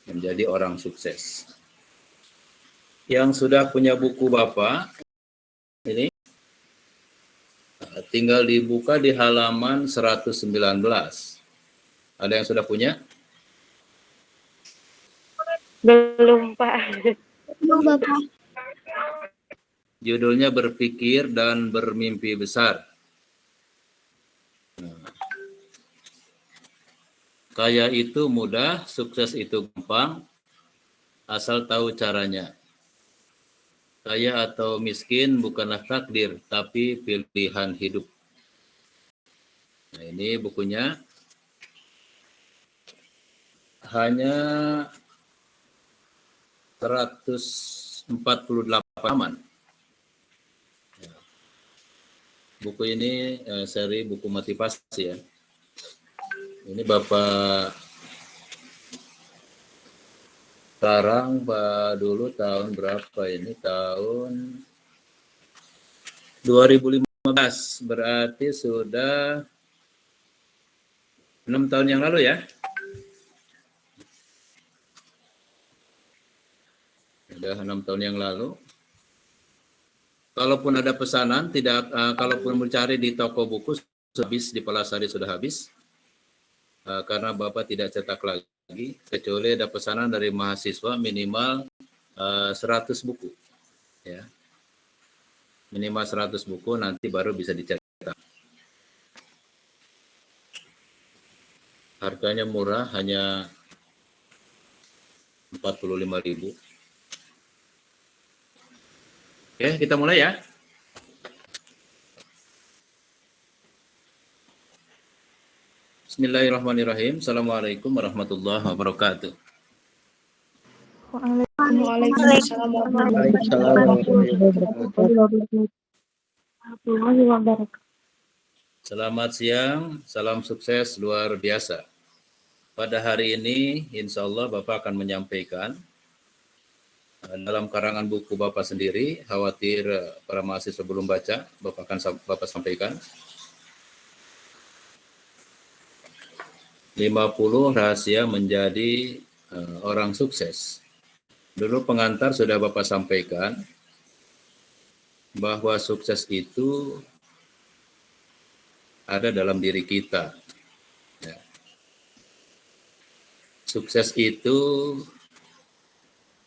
menjadi orang sukses. Yang sudah punya buku Bapak, ini tinggal dibuka di halaman 119. Ada yang sudah punya? Belum, Pak. Belum, Bapak. Judulnya Berpikir dan Bermimpi Besar. Kaya itu mudah, sukses itu gampang, asal tahu caranya. Kaya atau miskin bukanlah takdir, tapi pilihan hidup. Nah, ini bukunya hanya 148 halaman. Buku ini seri buku motivasi ya. Ini Bapak sekarang dulu tahun berapa ini? Tahun 2015, berarti sudah 6 tahun yang lalu ya. Sudah 6 tahun yang lalu. Kalaupun ada pesanan, kalaupun mencari di toko buku, habis di Palasari sudah habis. Karena Bapak tidak cetak lagi, kecuali ada pesanan dari mahasiswa minimal 100 buku. Ya. Minimal 100 buku, nanti baru bisa dicetak. Harganya murah, hanya 45.000. Oke, kita mulai ya. Bismillahirrahmanirrahim. Assalamualaikum warahmatullahi wabarakatuh. Waalaikumsalam warahmatullahi wabarakatuh. Selamat siang, salam sukses luar biasa. Pada hari ini, insya Allah Bapak akan menyampaikan dalam karangan buku Bapak sendiri, khawatir para mahasiswa belum baca, Bapak sampaikan. 50 rahasia menjadi orang sukses. Dulu pengantar sudah Bapak sampaikan bahwa sukses itu ada dalam diri kita. Ya. Sukses itu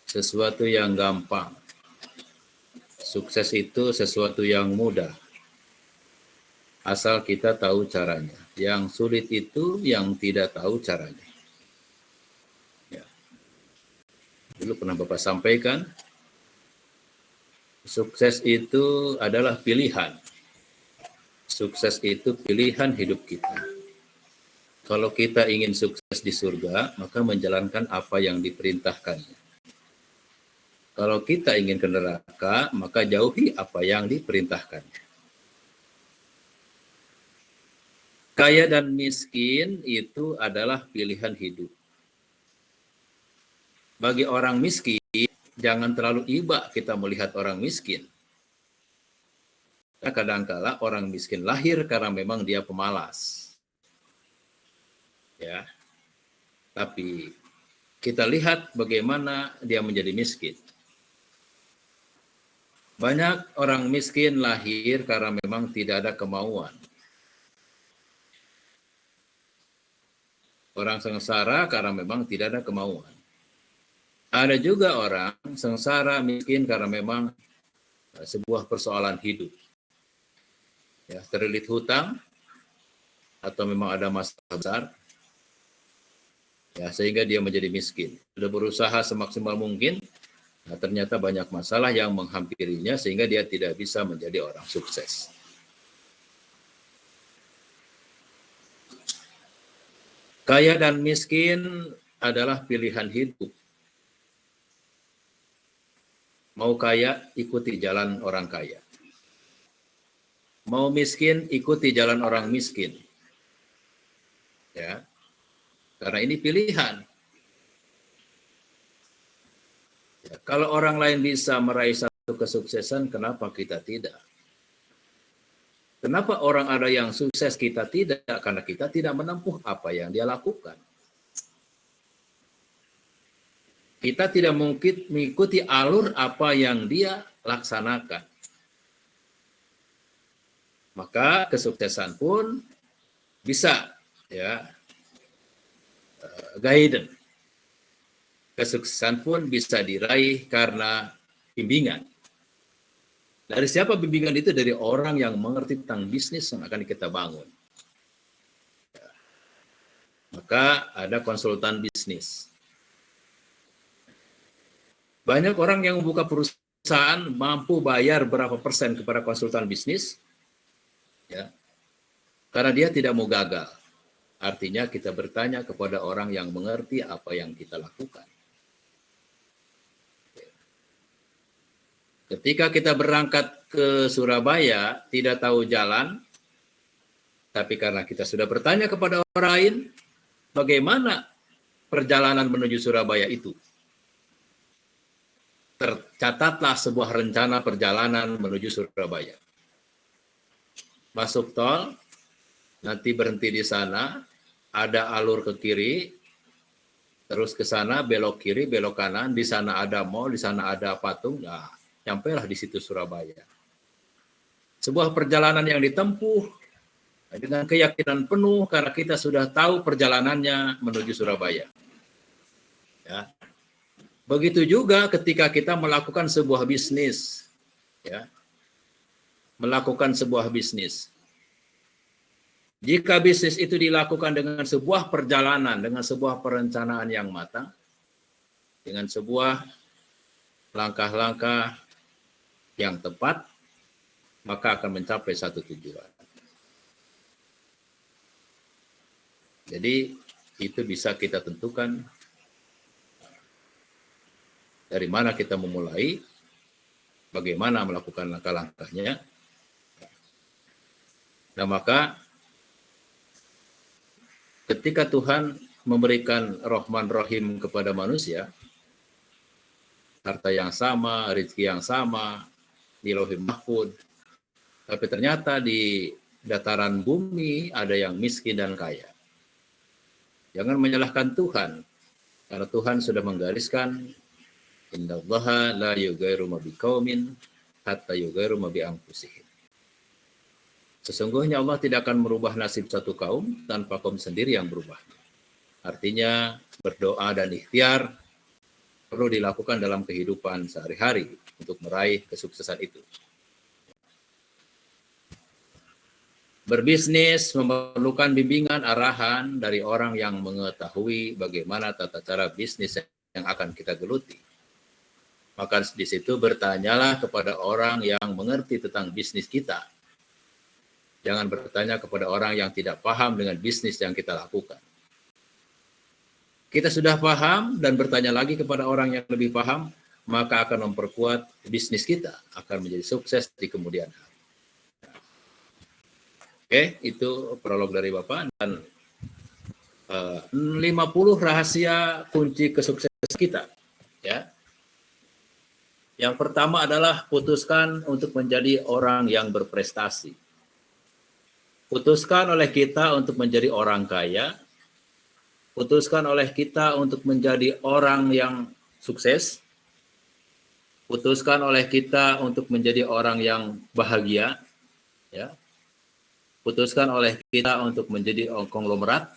sesuatu yang gampang. Sukses itu sesuatu yang mudah. Asal kita tahu caranya. Yang sulit itu yang tidak tahu caranya. Ya. Dulu pernah Bapak sampaikan, sukses itu adalah pilihan. Sukses itu pilihan hidup kita. Kalau kita ingin sukses di surga, maka menjalankan apa yang diperintahkannya. Kalau kita ingin ke neraka, maka jauhi apa yang diperintahkannya. Kaya dan miskin itu adalah pilihan hidup. Bagi orang miskin, jangan terlalu iba kita melihat orang miskin. Kadangkala orang miskin lahir karena memang dia pemalas. Ya. Tapi kita lihat bagaimana dia menjadi miskin. Banyak orang miskin lahir karena memang tidak ada kemauan. Orang sengsara karena memang tidak ada kemauan. Ada juga orang sengsara miskin karena memang sebuah persoalan hidup. Ya, terlilit hutang atau memang ada masalah besar. Ya, sehingga dia menjadi miskin. Sudah berusaha semaksimal mungkin, nah, ternyata banyak masalah yang menghampirinya sehingga dia tidak bisa menjadi orang sukses. Kaya dan miskin adalah pilihan hidup. Mau kaya, ikuti jalan orang kaya. Mau miskin, ikuti jalan orang miskin. Ya. Karena ini pilihan. Ya, kalau orang lain bisa meraih satu kesuksesan, kenapa kita tidak? Kenapa orang ada yang sukses kita tidak? Karena kita tidak menempuh apa yang dia lakukan. kita tidak mungkin mengikuti alur apa yang dia laksanakan. Maka kesuksesan pun bisa ya guidance. Kesuksesan pun bisa diraih karena bimbingan. Dari siapa bimbingan itu? Dari orang yang mengerti tentang bisnis yang akan kita bangun. Maka ada konsultan bisnis. Banyak orang yang membuka perusahaan mampu bayar berapa persen kepada konsultan bisnis, ya, karena dia tidak mau gagal. Artinya kita bertanya kepada orang yang mengerti apa yang kita lakukan. Ketika kita berangkat ke Surabaya, tidak tahu jalan, tapi karena kita sudah bertanya kepada orang lain, bagaimana perjalanan menuju Surabaya itu? Tercatatlah sebuah rencana perjalanan menuju Surabaya. Masuk tol, nanti berhenti di sana, ada alur ke kiri, terus ke sana, belok kiri, belok kanan, di sana ada mall, di sana ada patung, nah, sampailah di situ Surabaya. Sebuah perjalanan yang ditempuh dengan keyakinan penuh karena kita sudah tahu perjalanannya menuju Surabaya. Ya. Begitu juga ketika kita melakukan sebuah bisnis, ya, melakukan sebuah bisnis. Jika bisnis itu dilakukan dengan sebuah perjalanan, dengan sebuah perencanaan yang matang, dengan sebuah langkah-langkah yang tepat, maka akan mencapai satu tujuan. Jadi itu bisa kita tentukan dari mana kita memulai, bagaimana melakukan langkah-langkahnya. Nah, maka ketika Tuhan memberikan Rahman Rahim kepada manusia, harta yang sama, rezeki yang sama, di Lauhul Mahfuz, tapi ternyata di dataran bumi ada yang miskin dan kaya. Jangan menyalahkan Tuhan, karena Tuhan sudah menggariskan innallaha la yughayyiru ma biqaumin hatta yughayyiru ma bi anfusihim. Sesungguhnya Allah tidak akan merubah nasib satu kaum tanpa kaum sendiri yang berubah. Artinya berdoa dan ikhtiar perlu dilakukan dalam kehidupan sehari-hari untuk meraih kesuksesan itu. Berbisnis memerlukan bimbingan arahan dari orang yang mengetahui bagaimana tata cara bisnis yang akan kita geluti. Maka di situ bertanyalah kepada orang yang mengerti tentang bisnis kita. Jangan bertanya kepada orang yang tidak paham dengan bisnis yang kita lakukan. Kita sudah paham dan bertanya lagi kepada orang yang lebih paham, maka akan memperkuat bisnis kita, akan menjadi sukses di kemudian hari. Oke, itu prolog dari Bapak. Dan 50 rahasia kunci kesuksesan kita. Ya. Yang pertama adalah putuskan untuk menjadi orang yang berprestasi. Putuskan oleh kita untuk menjadi orang kaya. Putuskan oleh kita untuk menjadi orang yang sukses. Putuskan oleh kita untuk menjadi orang yang bahagia. Ya. Putuskan oleh kita untuk menjadi konglomerat.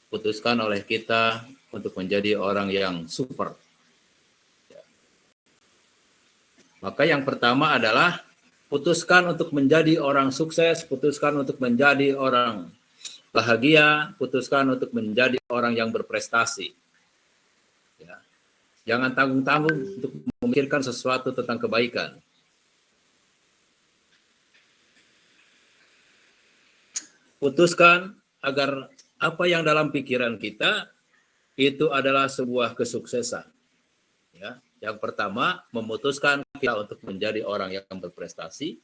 Putuskan oleh kita untuk menjadi orang yang super. Ya. Maka yang pertama adalah putuskan untuk menjadi orang sukses, putuskan untuk menjadi orang bahagia, putuskan untuk menjadi orang yang berprestasi. Ya. Jangan tanggung-tanggung untuk memikirkan sesuatu tentang kebaikan. Putuskan agar apa yang dalam pikiran kita itu adalah sebuah kesuksesan. Ya. Yang pertama, memutuskan kita untuk menjadi orang yang berprestasi,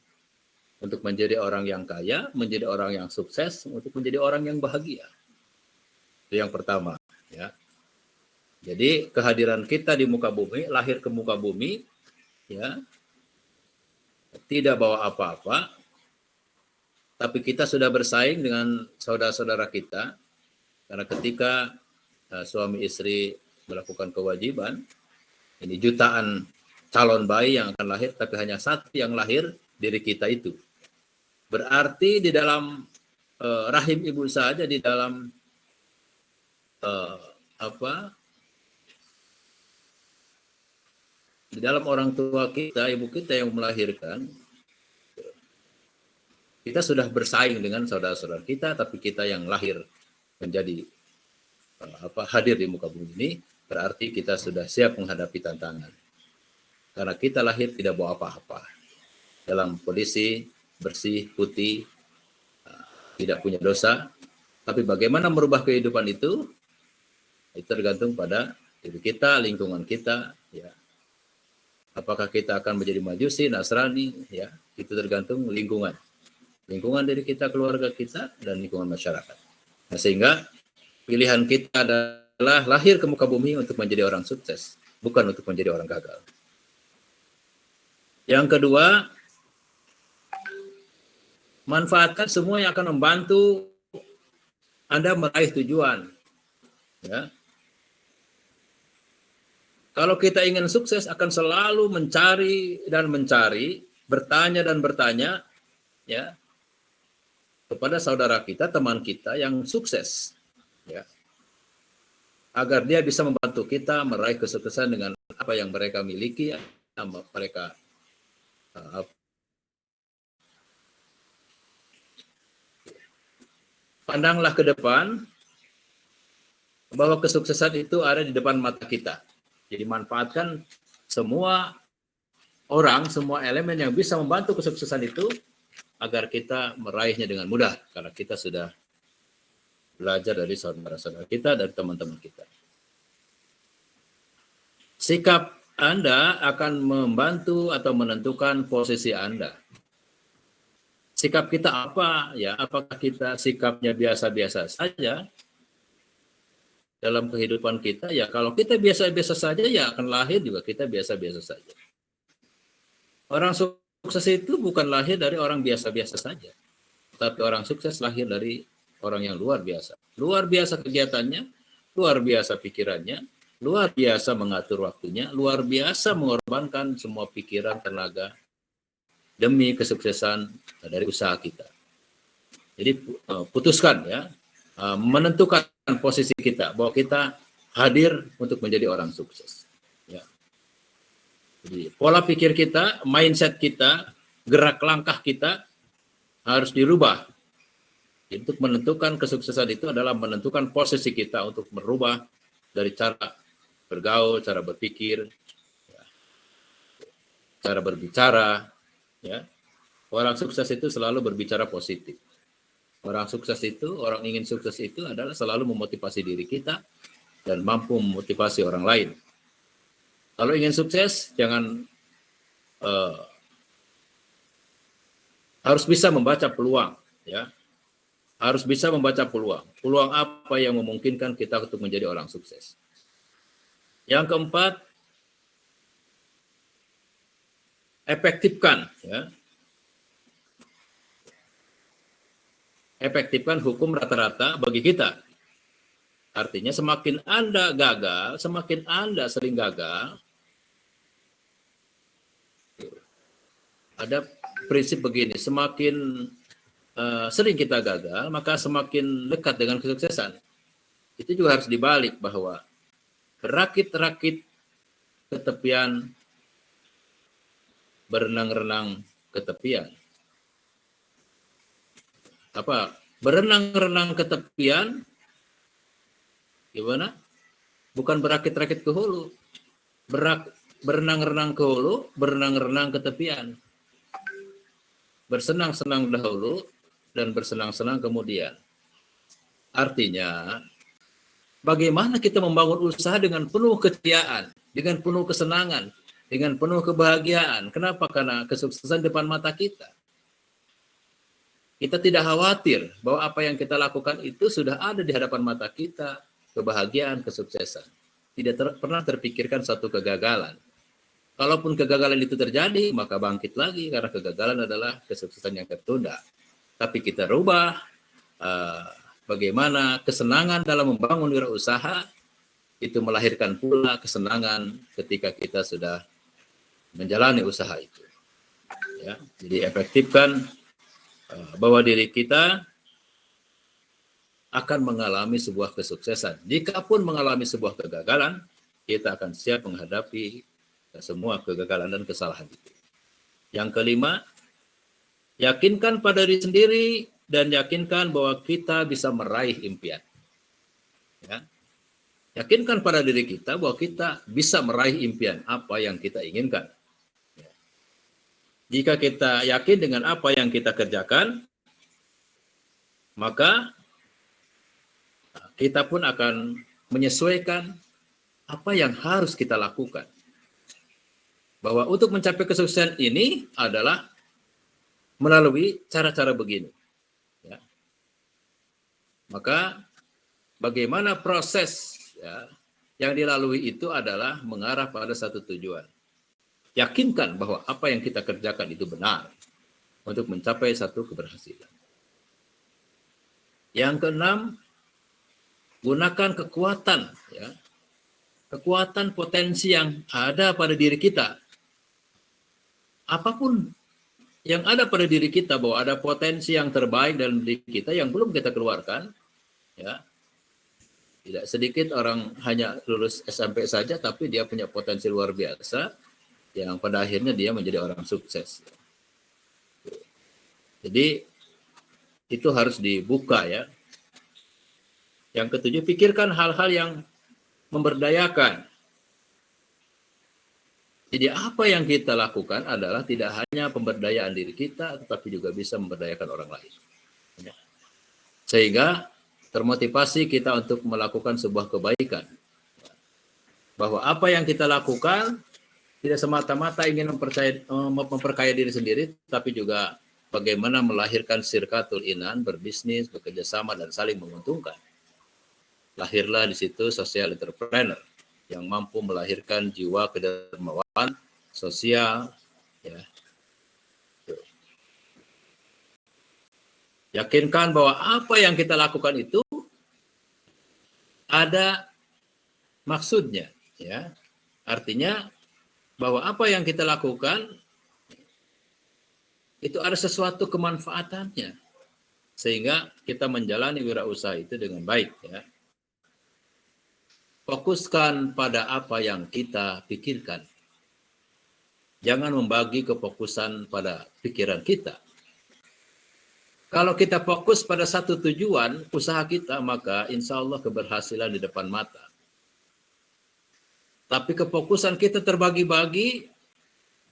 untuk menjadi orang yang kaya, menjadi orang yang sukses, untuk menjadi orang yang bahagia. Itu yang pertama. Ya. Jadi kehadiran kita di muka bumi, lahir ke muka bumi, ya, tidak bawa apa-apa, tapi kita sudah bersaing dengan saudara-saudara kita, karena ketika suami istri melakukan kewajiban. Ini jutaan calon bayi yang akan lahir, tapi hanya satu yang lahir, diri kita itu. Berarti di dalam rahim ibu saja, di dalam di dalam orang tua kita, ibu kita yang melahirkan, kita sudah bersaing dengan saudara-saudara kita, tapi kita yang lahir menjadi hadir di muka bumi ini, berarti kita sudah siap menghadapi tantangan. Karena kita lahir tidak bawa apa-apa. Dalam kondisi bersih, putih, tidak punya dosa. Tapi bagaimana merubah kehidupan itu tergantung pada diri kita, lingkungan kita. Ya. Apakah kita akan menjadi Majusi, Nasrani, ya, itu tergantung lingkungan. Lingkungan diri kita, keluarga kita, dan lingkungan masyarakat. Nah, sehingga pilihan kita adalah lahir ke muka bumi untuk menjadi orang sukses, bukan untuk menjadi orang gagal. Yang kedua, manfaatkan semua yang akan membantu Anda meraih tujuan. Ya. Kalau kita ingin sukses, akan selalu mencari dan mencari, bertanya dan bertanya, ya, kepada saudara kita, teman kita yang sukses, ya, agar dia bisa membantu kita meraih kesuksesan dengan apa yang mereka miliki, mereka pandanglah ke depan bahwa kesuksesan itu ada di depan mata kita. Jadi manfaatkan semua orang, semua elemen yang bisa membantu kesuksesan itu agar kita meraihnya dengan mudah, karena kita sudah belajar dari saudara-saudara kita, dari teman-teman kita. Sikap Anda akan membantu atau menentukan posisi Anda. Sikap kita apa? Ya, apakah kita sikapnya biasa-biasa saja dalam kehidupan kita? Ya, kalau kita biasa-biasa saja, ya akan lahir juga kita biasa-biasa saja. Orang sukses itu bukan lahir dari orang biasa-biasa saja, tapi orang sukses lahir dari orang yang luar biasa. Luar biasa kegiatannya, luar biasa pikirannya, luar biasa mengatur waktunya, luar biasa mengorbankan semua pikiran, tenaga, demi kesuksesan dari usaha kita. Jadi putuskan, ya, menentukan posisi kita, bahwa kita hadir untuk menjadi orang sukses. Ya. Jadi pola pikir kita, mindset kita, gerak langkah kita harus dirubah. Untuk menentukan kesuksesan itu adalah menentukan posisi kita untuk merubah dari cara bergaul, cara berpikir, ya, cara berbicara. Ya. Orang sukses itu selalu berbicara positif. Orang sukses itu, orang ingin sukses itu adalah selalu memotivasi diri kita dan mampu memotivasi orang lain. Kalau ingin sukses, jangan harus bisa membaca peluang, ya. Harus bisa membaca peluang. Peluang apa yang memungkinkan kita untuk menjadi orang sukses. Yang keempat, efektifkan, ya. Efektifkan hukum rata-rata bagi kita. Artinya semakin Anda gagal, semakin Anda sering gagal, ada prinsip begini, semakin sering kita gagal, maka semakin dekat dengan kesuksesan. Itu juga harus dibalik, bahwa berakit-rakit ke tepian, berenang-renang ke tepian. Apa? Berenang-renang ke tepian, gimana? Bukan berakit-rakit ke hulu. Berenang-renang ke hulu, berenang-renang ke tepian. Bersenang-senang dahulu, dan bersenang-senang kemudian. Artinya, bagaimana kita membangun usaha dengan penuh keceriaan, dengan penuh kesenangan, dengan penuh kebahagiaan. Kenapa? Karena kesuksesan depan mata kita. Kita tidak khawatir bahwa apa yang kita lakukan itu sudah ada di hadapan mata kita, kebahagiaan, kesuksesan. Tidak pernah terpikirkan satu kegagalan. Kalaupun kegagalan itu terjadi, maka bangkit lagi, karena kegagalan adalah kesuksesan yang tertunda. Tapi kita rubah bagaimana kesenangan dalam membangun wirausaha itu melahirkan pula kesenangan ketika kita sudah menjalani usaha itu. Ya, jadi efektifkan bahwa diri kita akan mengalami sebuah kesuksesan. Jikapun mengalami sebuah kegagalan, kita akan siap menghadapi semua kegagalan dan kesalahan itu. Yang kelima, yakinkan pada diri sendiri dan yakinkan bahwa kita bisa meraih impian. Ya. Yakinkan pada diri kita bahwa kita bisa meraih impian apa yang kita inginkan. Jika kita yakin dengan apa yang kita kerjakan, maka kita pun akan menyesuaikan apa yang harus kita lakukan. Bahwa untuk mencapai kesuksesan ini adalah melalui cara-cara begini. Ya. Maka bagaimana proses ya, yang dilalui itu adalah mengarah pada satu tujuan. Yakinkan bahwa apa yang kita kerjakan itu benar untuk mencapai satu keberhasilan. Yang keenam, gunakan kekuatan, ya, kekuatan potensi yang ada pada diri kita. Apapun yang ada pada diri kita, bahwa ada potensi yang terbaik dalam diri kita yang belum kita keluarkan, ya. Tidak sedikit orang hanya lulus SMP saja, tapi dia punya potensi luar biasa, yang pada akhirnya dia menjadi orang sukses. Jadi itu harus dibuka ya. Yang ketujuh, pikirkan hal-hal yang memberdayakan. Jadi apa yang kita lakukan adalah tidak hanya pemberdayaan diri kita, tetapi juga bisa memberdayakan orang lain. Sehingga termotivasi kita untuk melakukan sebuah kebaikan. Bahwa apa yang kita lakukan tidak semata-mata ingin memperkaya diri sendiri, tapi juga bagaimana melahirkan sirkatul inan, berbisnis, bekerja sama, dan saling menguntungkan. Lahirlah di situ social entrepreneur yang mampu melahirkan jiwa kedermawan sosial. Ya. Yakinkan bahwa apa yang kita lakukan itu ada maksudnya. Ya. Artinya bahwa apa yang kita lakukan itu ada sesuatu kemanfaatannya sehingga kita menjalani wirausaha itu dengan baik ya. Fokuskan pada apa yang kita pikirkan. Jangan membagi kefokusan pada pikiran kita. Kalau kita fokus pada satu tujuan usaha kita, maka insya Allah keberhasilan di depan mata. Tapi kefokusan kita terbagi-bagi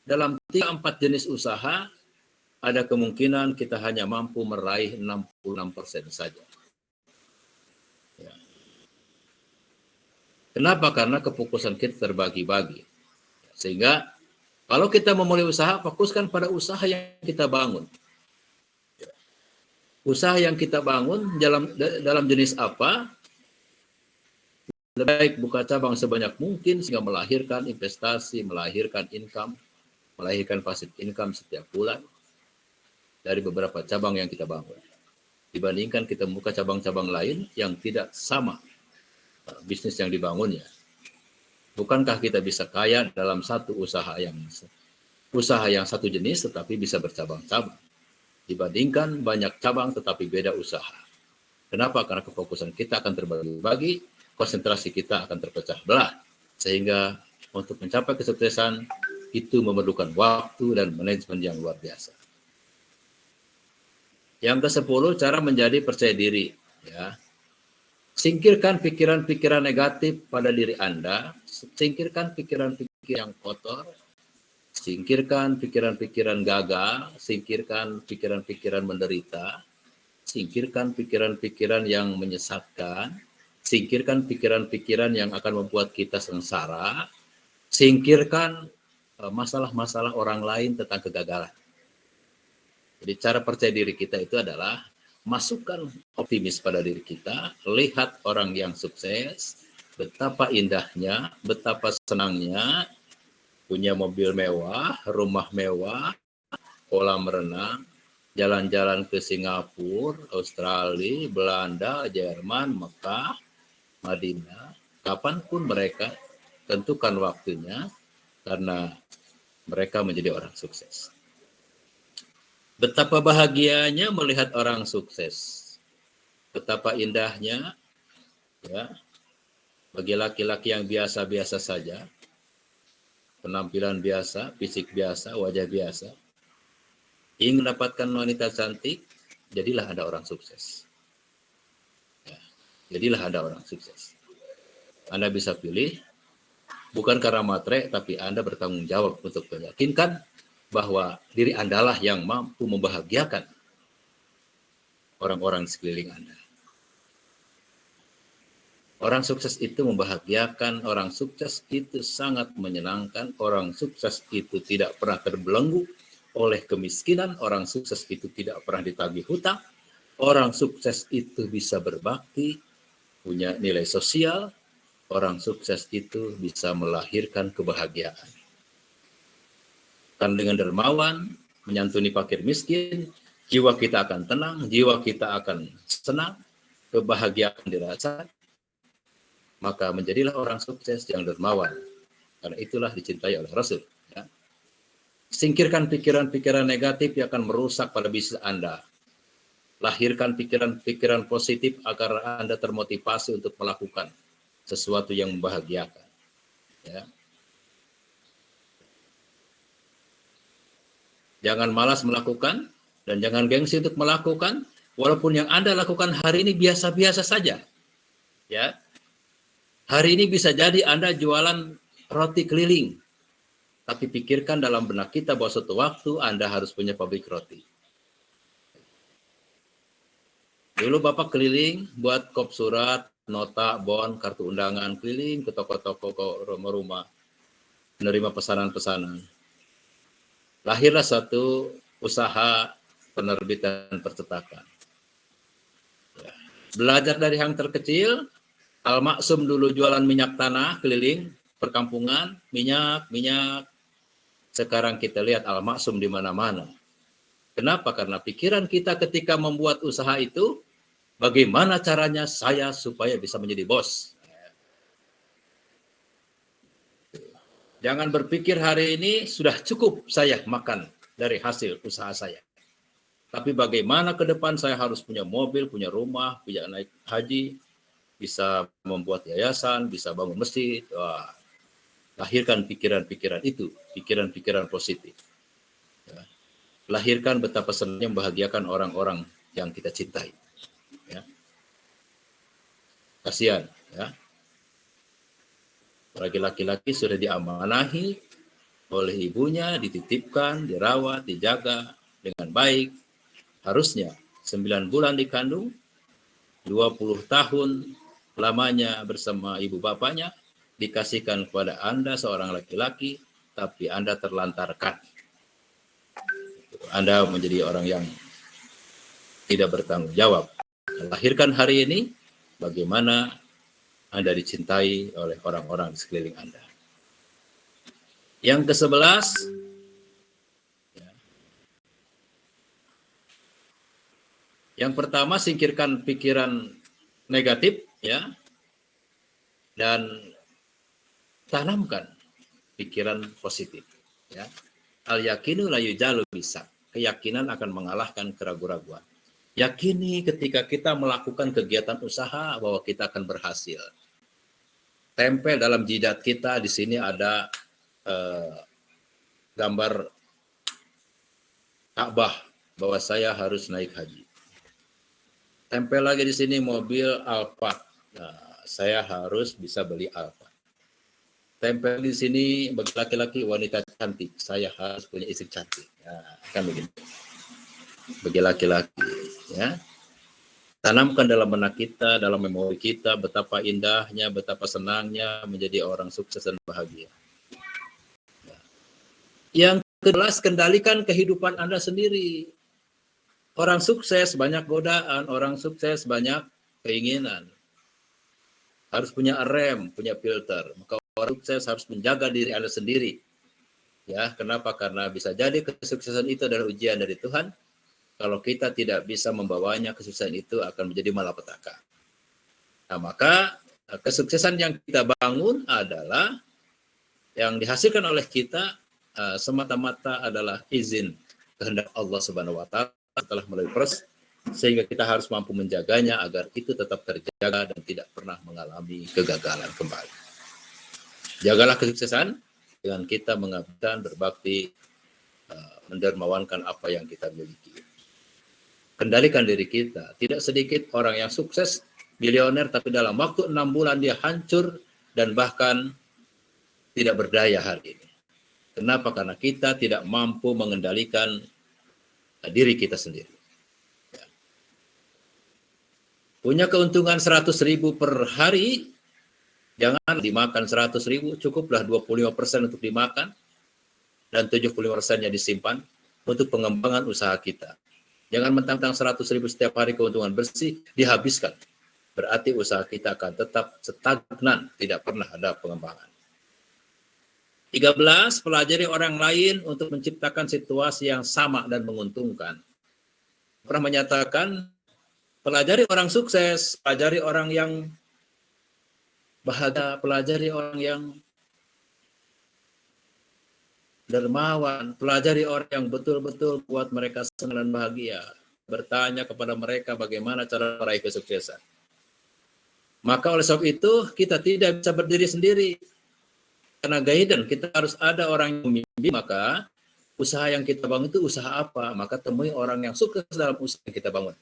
dalam 3-4 jenis usaha, ada kemungkinan kita hanya mampu meraih 66% saja. Ya. Kenapa? Karena kefokusan kita terbagi-bagi. Sehingga kalau kita memulai usaha, fokuskan pada usaha yang kita bangun. Usaha yang kita bangun dalam jenis apa? Lebih baik buka cabang sebanyak mungkin sehingga melahirkan investasi, melahirkan income, melahirkan passive income setiap bulan dari beberapa cabang yang kita bangun. Dibandingkan kita membuka cabang-cabang lain yang tidak sama bisnis yang dibangunnya. Bukankah kita bisa kaya dalam satu usaha yang satu jenis tetapi bisa bercabang-cabang? Dibandingkan banyak cabang tetapi beda usaha. Kenapa? Karena kefokusan kita akan terbagi-bagi, konsentrasi kita akan terpecah belah. Sehingga untuk mencapai kesuksesan itu memerlukan waktu dan manajemen yang luar biasa. Yang ke-10, cara menjadi percaya diri. Ya. Singkirkan pikiran-pikiran negatif pada diri Anda. Singkirkan pikiran-pikiran yang kotor. Singkirkan pikiran-pikiran gagal. Singkirkan pikiran-pikiran menderita. Singkirkan pikiran-pikiran yang menyesatkan. Singkirkan pikiran-pikiran yang akan membuat kita sengsara. Singkirkan masalah-masalah orang lain tentang kegagalan. Jadi cara percaya diri kita itu adalah masukkan optimis pada diri kita, lihat orang yang sukses, betapa indahnya, betapa senangnya, punya mobil mewah, rumah mewah, kolam renang, jalan-jalan ke Singapura, Australia, Belanda, Jerman, Mekah, Madinah, kapanpun mereka, tentukan waktunya, karena mereka menjadi orang sukses. Betapa bahagianya melihat orang sukses. Betapa indahnya ya bagi laki-laki yang biasa-biasa saja, penampilan biasa, fisik biasa, wajah biasa, ingin mendapatkan wanita cantik, jadilah Anda orang sukses. Ya, jadilah Anda orang sukses. Anda bisa pilih, bukan karena matre, tapi Anda bertanggung jawab untuk meyakinkan bahwa diri Anda lah yang mampu membahagiakan orang-orang di sekeliling Anda. Orang sukses itu membahagiakan, orang sukses itu sangat menyenangkan, orang sukses itu tidak pernah terbelenggu oleh kemiskinan, orang sukses itu tidak pernah ditagih hutang, orang sukses itu bisa berbakti, punya nilai sosial, orang sukses itu bisa melahirkan kebahagiaan. Kan dengan dermawan, menyantuni fakir miskin, jiwa kita akan tenang, jiwa kita akan senang, kebahagiaan dirasakan, maka menjadilah orang sukses yang dermawan. Karena itulah dicintai oleh Rasul. Ya. Singkirkan pikiran-pikiran negatif yang akan merusak pada bisnis Anda. Lahirkan pikiran-pikiran positif agar Anda termotivasi untuk melakukan sesuatu yang membahagiakan. Ya. Jangan malas melakukan dan jangan gengsi untuk melakukan, walaupun yang Anda lakukan hari ini biasa-biasa saja. Ya. Hari ini bisa jadi Anda jualan roti keliling. Tapi pikirkan dalam benak kita bahwa suatu waktu Anda harus punya pabrik roti. Dulu Bapak keliling buat kop surat, nota, bon, kartu undangan, keliling ke toko-toko, ke rumah-rumah, menerima pesanan-pesanan. Lahirlah satu usaha penerbitan percetakan. Ya. Belajar dari yang terkecil, Al-Maksum dulu jualan minyak tanah keliling perkampungan, minyak. Sekarang kita lihat Al-Maksum di mana-mana. Kenapa? Karena pikiran kita ketika membuat usaha itu, bagaimana caranya saya supaya bisa menjadi bos. Jangan berpikir hari ini sudah cukup saya makan dari hasil usaha saya. Tapi bagaimana ke depan saya harus punya mobil, punya rumah, bisa naik haji, bisa membuat yayasan, bisa bangun masjid. Wah, lahirkan pikiran-pikiran itu, pikiran-pikiran positif. Ya. Lahirkan betapa senangnya membahagiakan orang-orang yang kita cintai. Ya. Kasihan, ya. Bagi laki-laki sudah diamanahi oleh ibunya, dititipkan, dirawat, dijaga dengan baik. Harusnya 9 bulan dikandung, 20 tahun lamanya bersama ibu bapaknya, dikasihkan kepada Anda seorang laki-laki, tapi Anda terlantarkan. Anda menjadi orang yang tidak bertanggung jawab. Lahirkan hari ini, bagaimana Anda dicintai oleh orang-orang di sekeliling Anda. Yang ke-11, ya. Yang pertama, singkirkan pikiran negatif, ya, dan tanamkan pikiran positif. Ya. Al-yakinu la yujalu bisa. Keyakinan akan mengalahkan keraguan-raguan. Yakini ketika kita melakukan kegiatan usaha bahwa kita akan berhasil. Tempel dalam jidat kita, di sini ada gambar Ka'bah bahwa saya harus naik haji. Tempel lagi di sini mobil Alphard. Nah, saya harus bisa beli Alphard. Tempel di sini bagi laki-laki wanita cantik, saya harus punya istri cantik. Nah, kan begini. Bagi laki-laki, ya. Tanamkan dalam benak kita, dalam memori kita, betapa indahnya, betapa senangnya menjadi orang sukses dan bahagia. Yang kedua, kendalikan kehidupan Anda sendiri. Orang sukses banyak godaan, orang sukses banyak keinginan. Harus punya rem, punya filter. Maka orang sukses harus menjaga diri Anda sendiri. Ya, kenapa? Karena bisa jadi kesuksesan itu adalah ujian dari Tuhan. Kalau kita tidak bisa membawanya, kesuksesan itu akan menjadi malapetaka. Nah, maka Kesuksesan yang kita bangun adalah yang dihasilkan oleh kita semata-mata adalah izin kehendak Allah Subhanahu wa taala setelah melalui proses, sehingga kita harus mampu menjaganya agar itu tetap terjaga dan tidak pernah mengalami kegagalan kembali. Jagalah kesuksesan dengan kita mengabdikan, berbakti, mendermawankan apa yang kita miliki. Kendalikan diri kita. Tidak sedikit orang yang sukses, milioner, tapi dalam waktu 6 bulan dia hancur dan bahkan tidak berdaya hari ini. Kenapa? Karena kita tidak mampu mengendalikan diri kita sendiri. Ya. Punya keuntungan 100.000 per hari, jangan dimakan 100.000, cukuplah 25% untuk dimakan dan 75%-nya disimpan untuk pengembangan usaha kita. Jangan mentang-mentang 100.000 setiap hari keuntungan bersih dihabiskan. Berarti usaha kita akan tetap stagnan, tidak pernah ada pengembangan. 13, pelajari orang lain untuk menciptakan situasi yang sama dan menguntungkan. Pernah menyatakan, pelajari orang sukses, pelajari orang yang bahagia, pelajari orang yang dermawan, pelajari orang yang betul-betul buat mereka senang dan bahagia. Bertanya kepada mereka bagaimana cara meraih kesuksesan. Maka oleh sebab itu, kita tidak bisa berdiri sendiri. Karena guidance, kita harus ada orang yang membimbing, maka usaha yang kita bangun itu usaha apa? Maka temui orang yang sukses dalam usaha yang kita bangun.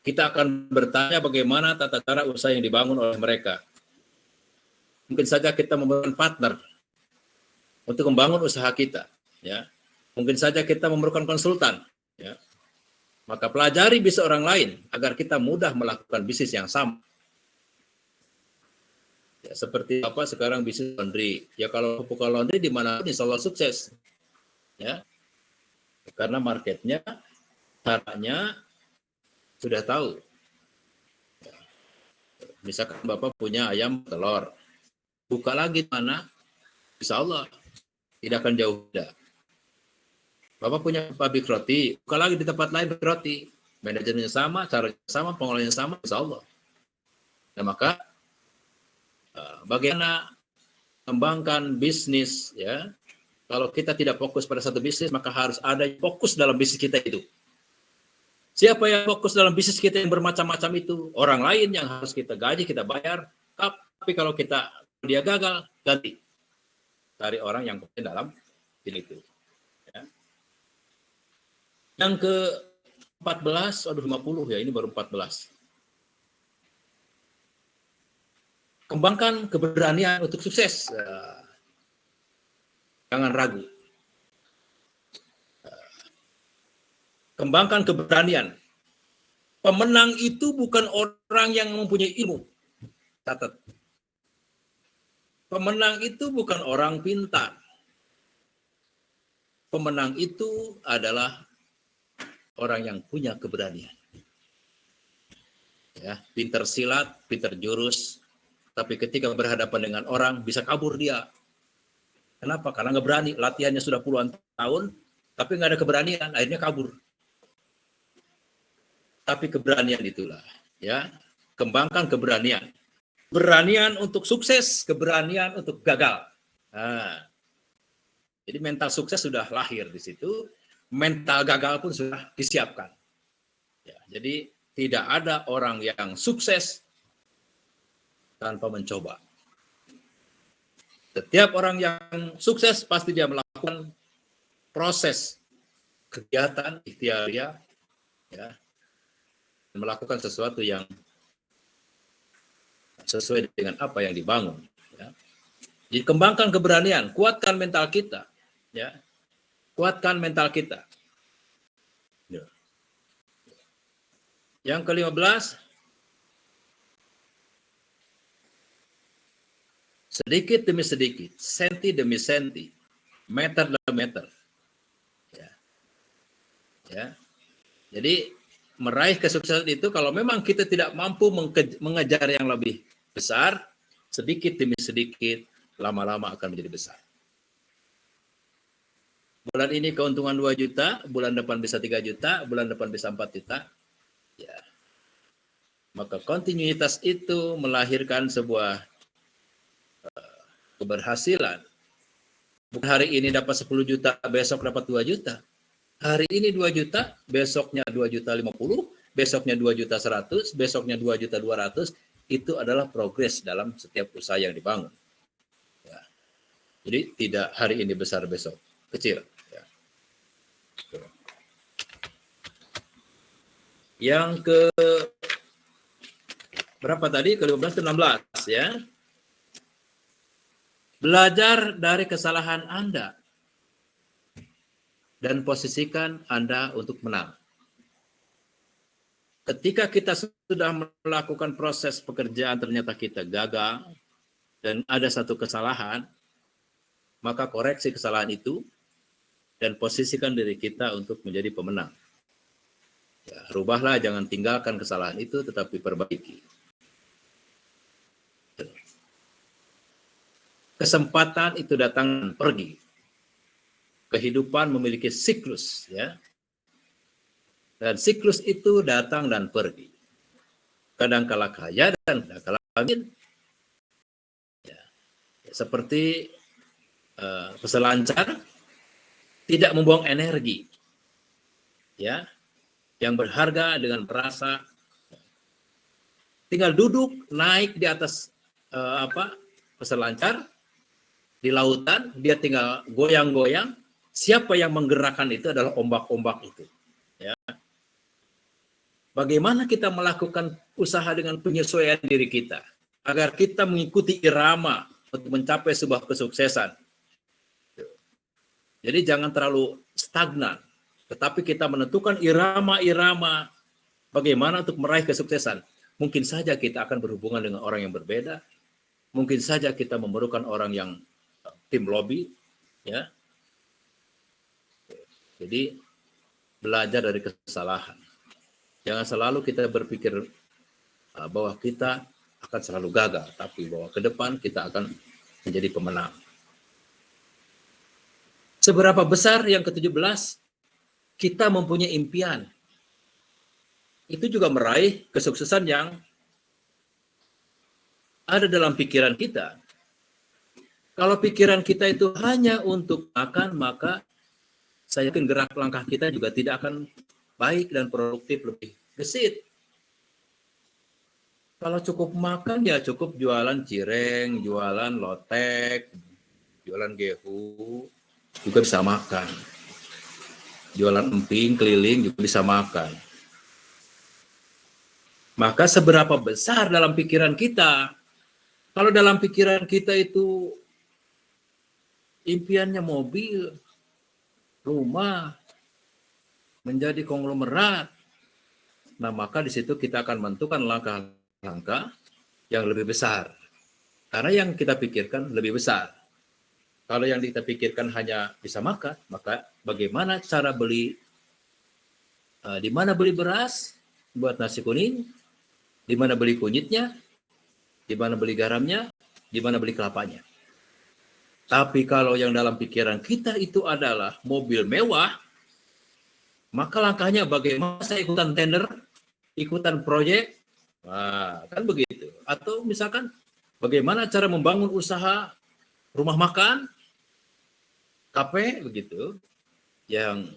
Kita akan bertanya bagaimana tata cara usaha yang dibangun oleh mereka. Mungkin saja kita memerlukan partner untuk membangun usaha kita. Ya. Mungkin saja kita memerlukan konsultan. Ya. Maka pelajari bisnis orang lain agar kita mudah melakukan bisnis yang sama. Ya, seperti apa sekarang bisnis laundry. Ya kalau buka laundry di mana insya Allah sukses. Ya. Karena marketnya, caranya sudah tahu. Ya. Misalkan Bapak punya ayam telur. Buka lagi di mana? Insya Allah tidak akan jauh beda. Bapak punya pabrik roti. Buka lagi di tempat lain roti. Manajernya sama, caranya sama, pengolahannya sama, insya Allah. Nah maka bagaimana kembangkan bisnis, ya? Kalau kita tidak fokus pada satu bisnis, maka harus ada fokus dalam bisnis kita itu. Siapa yang fokus dalam bisnis kita yang bermacam-macam itu? Orang lain yang harus kita gaji, kita bayar. Tapi kalau dia gagal, ganti. Cari orang yang kompeten dalam itu. Ya. Yang ke-14, 50 ya, ini baru 14. Kembangkan keberanian untuk sukses. Jangan ragu. Kembangkan keberanian. Pemenang itu bukan orang yang mempunyai ilmu. Catat. Pemenang itu bukan orang pintar. Pemenang itu adalah orang yang punya keberanian. Ya, pintar silat, pintar jurus, tapi ketika berhadapan dengan orang bisa kabur dia. Kenapa? Karena nggak berani. Latihannya sudah puluhan tahun, tapi nggak ada keberanian, akhirnya kabur. Tapi keberanian itulah, ya, kembangkan keberanian. Keberanian untuk sukses, keberanian untuk gagal. Nah, jadi mental sukses sudah lahir di situ, mental gagal pun sudah disiapkan. Ya, jadi tidak ada orang yang sukses tanpa mencoba. Setiap orang yang sukses pasti dia melakukan proses kegiatan ikhtiariyah, ya, melakukan sesuatu yang sesuai dengan apa yang dibangun. Ya. Jadi kembangkan keberanian, kuatkan mental kita, ya, kuatkan mental kita. Ya. Yang ke-15, sedikit demi sedikit, senti demi senti, meter demi meter. Ya. Ya. Jadi meraih kesuksesan itu kalau memang kita tidak mampu mengejar yang lebih besar, sedikit demi sedikit, lama-lama akan menjadi besar. Bulan ini keuntungan 2 juta, bulan depan bisa 3 juta, bulan depan bisa 4 juta. Ya. Maka kontinuitas itu melahirkan sebuah keberhasilan. Bukan hari ini dapat 10 juta, besok dapat 2 juta. Hari ini 2 juta, besoknya 2 juta 50, besoknya 2 juta 100, besoknya 2 juta 200. Itu adalah progres dalam setiap usaha yang dibangun. Ya. Jadi tidak hari ini besar, besok kecil. Ya. Yang ke berapa tadi? Ke-15 ke 16 ya. Belajar dari kesalahan Anda dan posisikan Anda untuk menang. Ketika kita sudah melakukan proses pekerjaan ternyata kita gagal dan ada satu kesalahan, maka koreksi kesalahan itu dan posisikan diri kita untuk menjadi pemenang. Ya, rubahlah, jangan tinggalkan kesalahan itu, tetapi perbaiki. Kesempatan itu datang dan pergi. Kehidupan memiliki siklus, ya. Dan siklus itu datang dan pergi. Kadang-kala kaya dan kadang-kala miskin. Ya. Seperti peselancar tidak membuang energi, ya, yang berharga dengan merasa tinggal duduk naik di atas peselancar di lautan, dia tinggal goyang-goyang. Siapa yang menggerakkan itu adalah ombak-ombak itu. Ya. Bagaimana kita melakukan usaha dengan penyesuaian diri kita agar kita mengikuti irama untuk mencapai sebuah kesuksesan. Jadi jangan terlalu stagnan, tetapi kita menentukan irama-irama bagaimana untuk meraih kesuksesan. Mungkin saja kita akan berhubungan dengan orang yang berbeda. Mungkin saja kita memerlukan orang yang tim lobby, ya. Jadi belajar dari kesalahan. Jangan selalu kita berpikir bahwa kita akan selalu gagal, tapi bahwa ke depan kita akan menjadi pemenang. Seberapa besar yang ke-17 kita mempunyai impian, itu juga meraih kesuksesan yang ada dalam pikiran kita. Kalau pikiran kita itu hanya untuk makan, maka saya yakin gerak langkah kita juga tidak akan baik dan produktif, lebih gesit. Kalau cukup makan, ya cukup jualan cireng, jualan lotek, jualan gehu, juga bisa makan. Jualan emping, keliling, juga bisa makan. Maka seberapa besar dalam pikiran kita? Kalau dalam pikiran kita itu impiannya mobil, rumah, menjadi konglomerat, nah maka di situ kita akan menentukan langkah-langkah yang lebih besar. Karena yang kita pikirkan lebih besar. Kalau yang kita pikirkan hanya bisa makan, maka bagaimana cara beli, di mana beli beras buat nasi kuning, di mana beli kunyitnya, di mana beli garamnya, di mana beli kelapanya. Tapi kalau yang dalam pikiran kita itu adalah mobil mewah, maka langkahnya bagaimana saya ikutan tender, ikutan proyek, nah, kan begitu. Atau misalkan bagaimana cara membangun usaha rumah makan, kafe, begitu, yang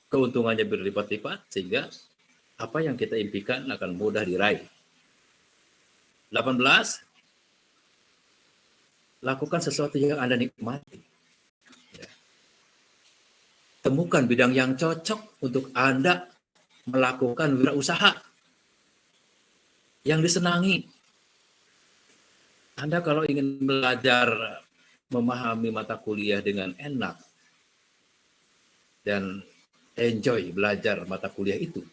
keuntungannya berlipat-lipat, sehingga apa yang kita impikan akan mudah diraih. 18. Lakukan sesuatu yang Anda nikmati. Ya. Temukan bidang yang cocok untuk Anda melakukan wirausaha yang disenangi. Anda kalau ingin belajar memahami mata kuliah dengan enak dan enjoy belajar mata kuliah itu,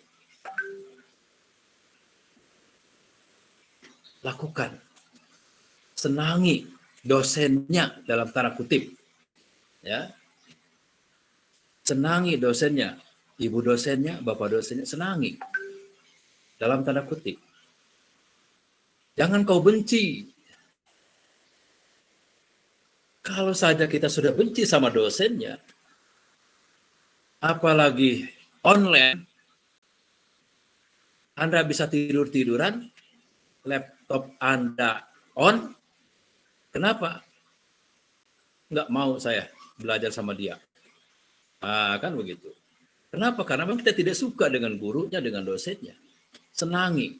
lakukan. Senangi dosennya dalam tanda kutip, ya, senangi dosennya, ibu dosennya, bapak dosennya, senangi dalam tanda kutip. Jangan kau benci. Kalau saja kita sudah benci sama dosennya, apalagi online, Anda bisa tidur-tiduran, laptop Anda on. Kenapa? Nggak mau saya belajar sama dia. Kan begitu. Kenapa? Karena memang kita tidak suka dengan gurunya, dengan dosennya. Senangi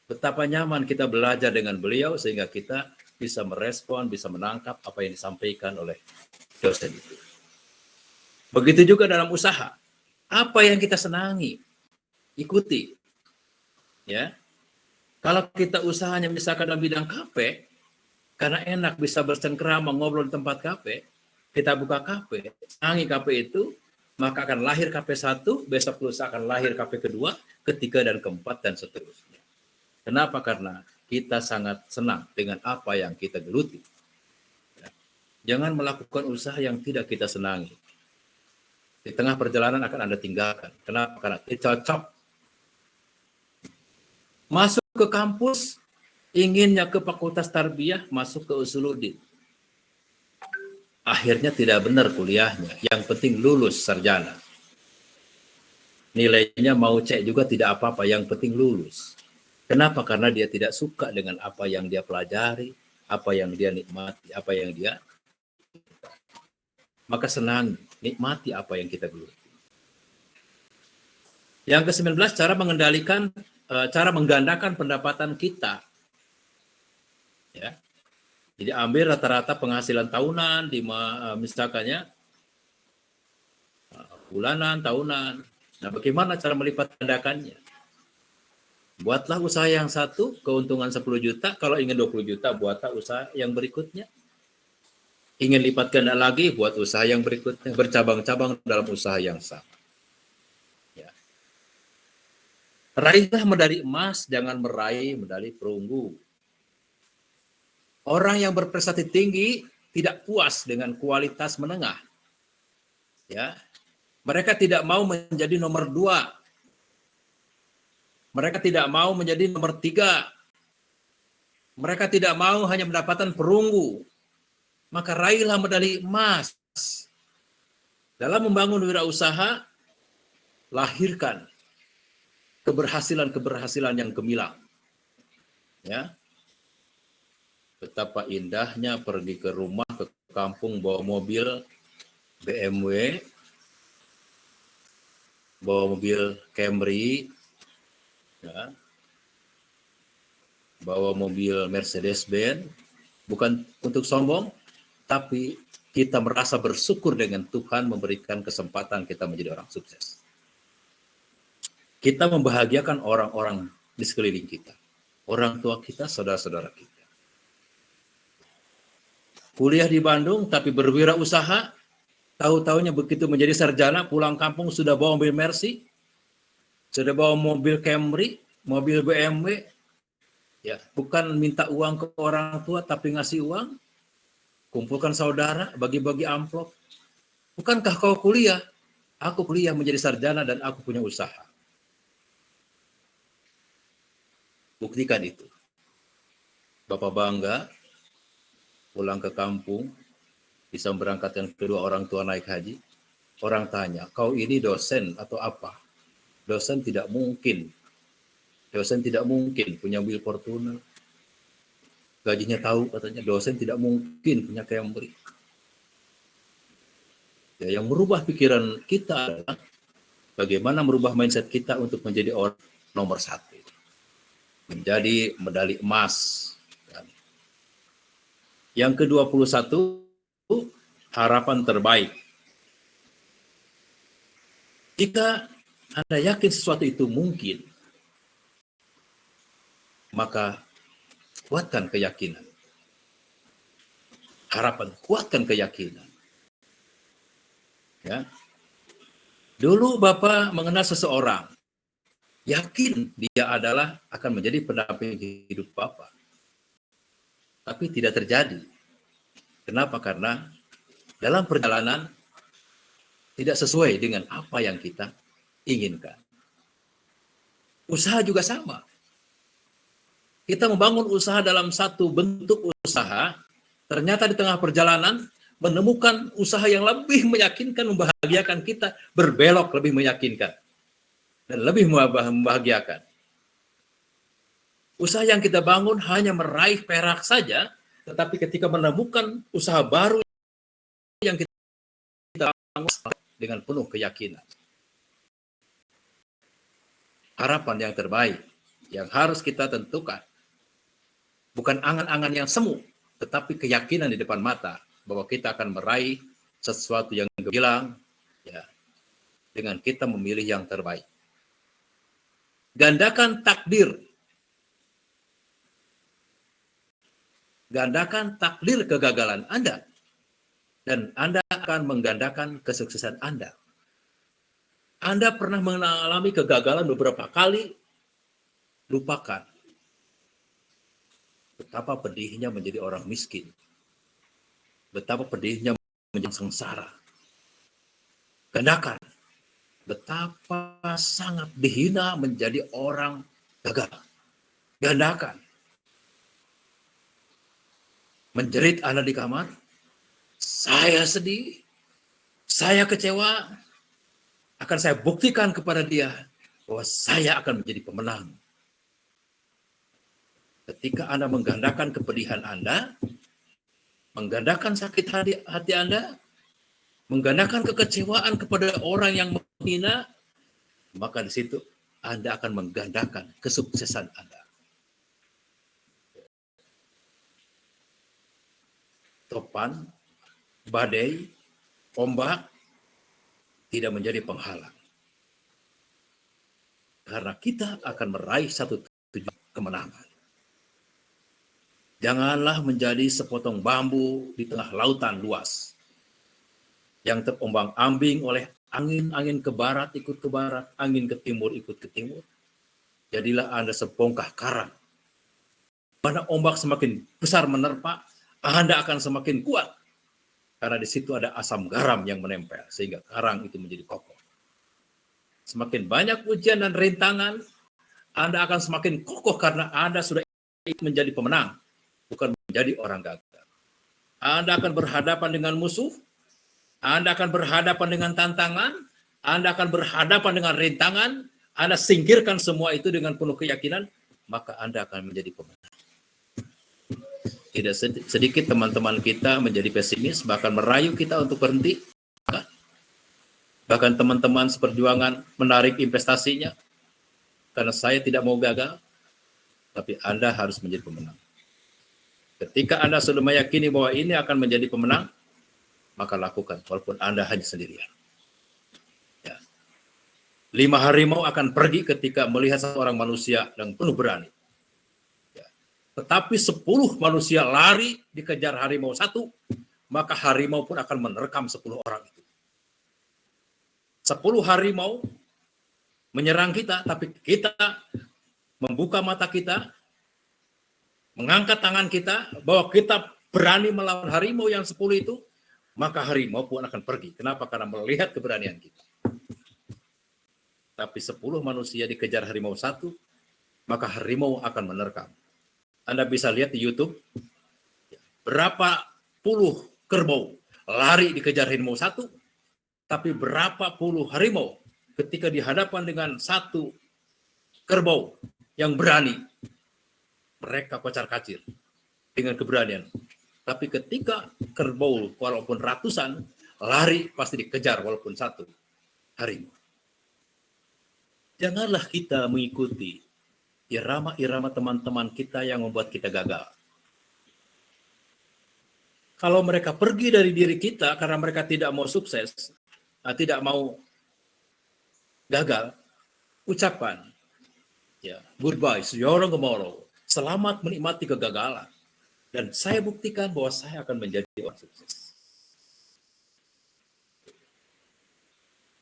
betapa nyaman kita belajar dengan beliau sehingga kita bisa merespon, bisa menangkap apa yang disampaikan oleh dosen itu. Begitu juga dalam usaha. Apa yang kita senangi, ikuti. Ya. Kalau kita usahanya misalkan dalam bidang kafe, karena enak bisa bercengkrama ngobrol di tempat kafe, kita buka kafe, senangi kafe itu, maka akan lahir kafe 1, besok lusa akan lahir kafe kedua, ketiga dan keempat dan seterusnya. Kenapa? Karena kita sangat senang dengan apa yang kita geluti. Ya. Jangan melakukan usaha yang tidak kita senangi. Di tengah perjalanan akan Anda tinggalkan. Kenapa? Karena kita cocok. Masuk ke kampus, inginnya ke Fakultas Tarbiyah, masuk ke Usuluddin. Akhirnya tidak benar kuliahnya. Yang penting lulus sarjana. Nilainya mau cek juga tidak apa-apa, yang penting lulus. Kenapa? Karena dia tidak suka dengan apa yang dia pelajari, apa yang dia nikmati, apa yang dia... Maka senang, nikmati apa yang kita geluti. Yang ke-19, cara menggandakan pendapatan kita. Ya. Jadi ambil rata-rata penghasilan tahunan, misalkannya bulanan, tahunan. Nah, bagaimana cara melipat gandakannya? Buatlah usaha yang satu, keuntungan 10 juta. Kalau ingin 20 juta, buatlah usaha yang berikutnya. Ingin lipat ganda lagi, buat usaha yang berikutnya. Bercabang-cabang dalam usaha yang sama. Ya. Raihlah medali emas, jangan meraih medali perunggu. Orang yang berprestasi tinggi tidak puas dengan kualitas menengah. Ya. Mereka tidak mau menjadi nomor 2. Mereka tidak mau menjadi nomor 3. Mereka tidak mau hanya mendapatkan perunggu. Maka raihlah medali emas. Dalam membangun wirausaha, lahirkan keberhasilan-keberhasilan yang gemilang. Ya. Betapa indahnya pergi ke rumah, ke kampung, bawa mobil BMW, bawa mobil Camry, ya, bawa mobil Mercedes-Benz, bukan untuk sombong, tapi kita merasa bersyukur dengan Tuhan memberikan kesempatan kita menjadi orang sukses. Kita membahagiakan orang-orang di sekeliling kita, orang tua kita, saudara-saudara kita. Kuliah di Bandung, tapi berwirausaha, tahu-tahunya begitu menjadi sarjana, pulang kampung sudah bawa mobil Mercy, sudah bawa mobil Camry, mobil BMW, ya, bukan minta uang ke orang tua, tapi ngasih uang, kumpulkan saudara, bagi-bagi amplop. Bukankah kau kuliah? Aku kuliah menjadi sarjana dan aku punya usaha. Buktikan itu. Bapak bangga, pulang ke kampung, bisa memberangkatkan kedua orang tua naik haji. Orang tanya, kau ini dosen atau apa? Dosen tidak mungkin. Dosen tidak mungkin punya mobil Fortuner. Gajinya tahu katanya, dosen tidak mungkin punya Camry. Ya, yang merubah pikiran kita adalah bagaimana merubah mindset kita untuk menjadi orang nomor 1. Menjadi medali emas. Yang ke-21, harapan terbaik. Jika Anda yakin sesuatu itu mungkin, maka kuatkan keyakinan. Harapan, kuatkan keyakinan. Ya. Dulu Bapak mengenal seseorang, yakin dia adalah akan menjadi pendamping hidup Bapak. Tapi tidak terjadi. Kenapa? Karena dalam perjalanan tidak sesuai dengan apa yang kita inginkan. Usaha juga sama. Kita membangun usaha dalam satu bentuk usaha, ternyata di tengah perjalanan menemukan usaha yang lebih meyakinkan, membahagiakan kita, berbelok lebih meyakinkan dan lebih membahagiakan. Usaha yang kita bangun hanya meraih perak saja, tetapi ketika menemukan usaha baru yang kita bangun dengan penuh keyakinan. Harapan yang terbaik yang harus kita tentukan bukan angan-angan yang semu, tetapi keyakinan di depan mata bahwa kita akan meraih sesuatu yang gemilang, ya, dengan kita memilih yang terbaik. Gandakan takdir. Gandakan takdir kegagalan Anda, dan Anda akan menggandakan kesuksesan Anda. Anda pernah mengalami kegagalan beberapa kali, lupakan betapa pedihnya menjadi orang miskin, betapa pedihnya menjadi sengsara. Gandakan betapa sangat dihina menjadi orang gagal. Gandakan. Menjerit Anda di kamar, saya sedih, saya kecewa, akan saya buktikan kepada dia bahwa saya akan menjadi pemenang. Ketika Anda menggandakan kepedihan Anda, menggandakan sakit hati Anda, menggandakan kekecewaan kepada orang yang menghina, maka di situ Anda akan menggandakan kesuksesan Anda. Topan, badai, ombak tidak menjadi penghalang. Karena kita akan meraih satu tujuan kemenangan. Janganlah menjadi sepotong bambu di tengah lautan luas yang terombang-ambing oleh angin-angin ke barat ikut ke barat, angin ke timur ikut ke timur. Jadilah Anda sebongkah karang. Mana ombak semakin besar menerpa, Anda akan semakin kuat. Karena di situ ada asam garam yang menempel, sehingga karang itu menjadi kokoh. Semakin banyak ujian dan rintangan, Anda akan semakin kokoh karena Anda sudah menjadi pemenang, bukan menjadi orang gagal. Anda akan berhadapan dengan musuh, Anda akan berhadapan dengan tantangan, Anda akan berhadapan dengan rintangan, Anda singkirkan semua itu dengan penuh keyakinan, maka Anda akan menjadi pemenang. Tidak sedikit teman-teman kita menjadi pesimis, bahkan merayu kita untuk berhenti. Bahkan teman-teman seperjuangan menarik investasinya, karena saya tidak mau gagal, tapi Anda harus menjadi pemenang. Ketika Anda sudah meyakini bahwa ini akan menjadi pemenang, maka lakukan, walaupun Anda hanya sendirian. Ya. 5 harimau akan pergi ketika melihat seorang manusia yang penuh berani. Tetapi 10 manusia lari dikejar harimau satu, maka harimau pun akan menerkam 10 orang itu. 10 harimau menyerang kita, tapi kita membuka mata kita, mengangkat tangan kita, bahwa kita berani melawan harimau yang 10 itu, maka harimau pun akan pergi. Kenapa? Karena melihat keberanian kita. Tapi 10 manusia dikejar harimau satu, maka harimau akan menerkam. Anda bisa lihat di YouTube, berapa puluh kerbau lari dikejar harimau satu, tapi berapa puluh harimau ketika dihadapan dengan satu kerbau yang berani, mereka kocar-kacir dengan keberanian. Tapi ketika kerbau walaupun ratusan lari, pasti dikejar walaupun satu harimau. Janganlah kita mengikuti irama-irama teman-teman kita yang membuat kita gagal. Kalau mereka pergi dari diri kita karena mereka tidak mau sukses, tidak mau gagal, ucapan, ya, goodbye, see you tomorrow. Selamat menikmati kegagalan. Dan saya buktikan bahwa saya akan menjadi orang sukses.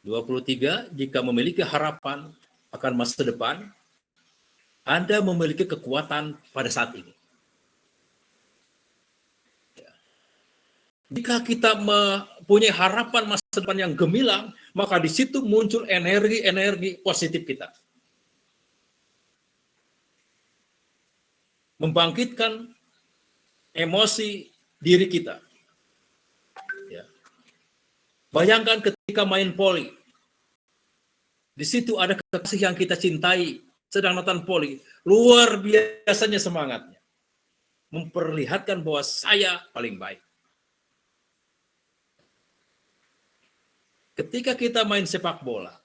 23, jika memiliki harapan akan masa depan, Anda memiliki kekuatan pada saat ini. Jika kita mempunyai harapan masa depan yang gemilang, maka di situ muncul energi-energi positif kita. Membangkitkan emosi diri kita. Ya. Bayangkan ketika main voli. Di situ ada kekasih yang kita cintai sedang nonton voli, luar biasanya semangatnya. Memperlihatkan bahwa saya paling baik. Ketika kita main sepak bola,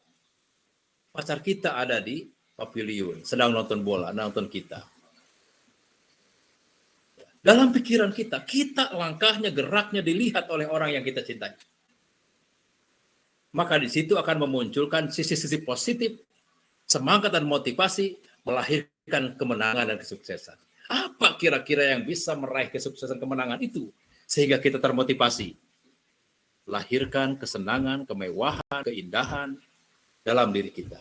pacar kita ada di pavilion, sedang nonton bola, nonton kita. Dalam pikiran kita, langkahnya, geraknya dilihat oleh orang yang kita cintai. Maka di situ akan memunculkan sisi-sisi positif, semangat dan motivasi, melahirkan kemenangan dan kesuksesan. Apa kira-kira yang bisa meraih kesuksesan kemenangan itu? Sehingga kita termotivasi. Lahirkan kesenangan, kemewahan, keindahan dalam diri kita.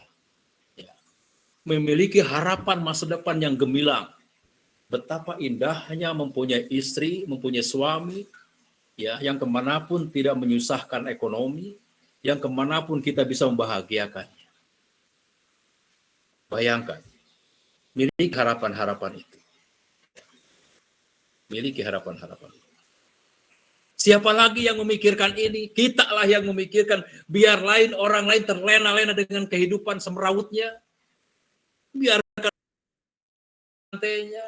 Ya. Memiliki harapan masa depan yang gemilang. Betapa indahnya mempunyai istri, mempunyai suami, ya, yang kemanapun tidak menyusahkan ekonomi, yang kemanapun kita bisa membahagiakannya. Bayangkan, miliki harapan-harapan itu. Miliki harapan-harapan itu. Siapa lagi yang memikirkan ini? Kita lah yang memikirkan, biar orang lain terlena-lena dengan kehidupan semrawutnya. Biarkan lantainya.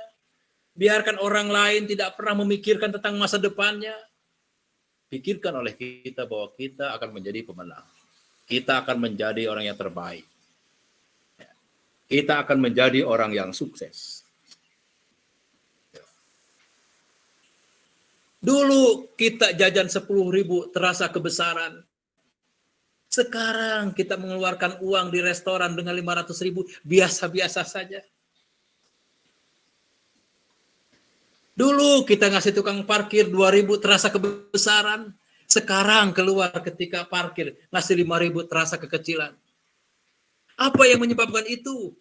Biarkan orang lain tidak pernah memikirkan tentang masa depannya. Pikirkan oleh kita bahwa kita akan menjadi pemenang. Kita akan menjadi orang yang terbaik. Kita akan menjadi orang yang sukses. Dulu kita jajan 10.000 terasa kebesaran. Sekarang kita mengeluarkan uang di restoran dengan 500.000 biasa-biasa saja. Dulu kita ngasih tukang parkir 2.000 terasa kebesaran. Sekarang keluar ketika parkir ngasih 5.000 terasa kekecilan. Apa yang menyebabkan itu?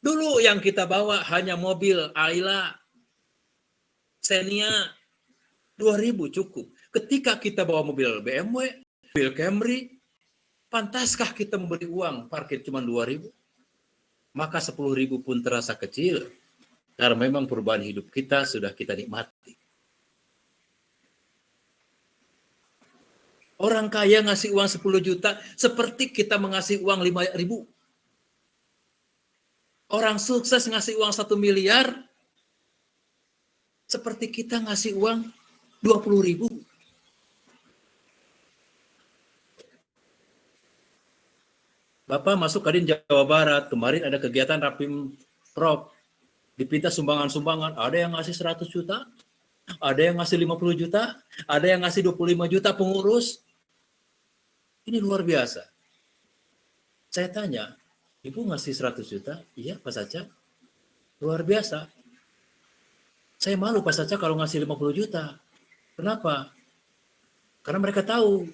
Dulu yang kita bawa hanya mobil Ayla, Xenia, 2.000 cukup. Ketika kita bawa mobil BMW, mobil Camry, pantaskah kita memberi uang parkir cuma 2.000? Maka 10.000 pun terasa kecil. Karena memang perubahan hidup kita sudah kita nikmati. Orang kaya ngasih uang 10 juta seperti kita mengasih uang 5.000. Orang sukses ngasih uang 1 miliar seperti kita ngasih uang 20.000. Bapak masuk Kadin Jawa Barat, kemarin ada kegiatan Rapim Prop, dipinta sumbangan-sumbangan, ada yang ngasih 100 juta, ada yang ngasih 50 juta, ada yang ngasih 25 juta pengurus. Ini luar biasa. Saya tanya, Ibu ngasih 100 juta? Iya, Pak Saca. Luar biasa. Saya malu Pak Saca kalau ngasih 50 juta. Kenapa? Karena mereka tahu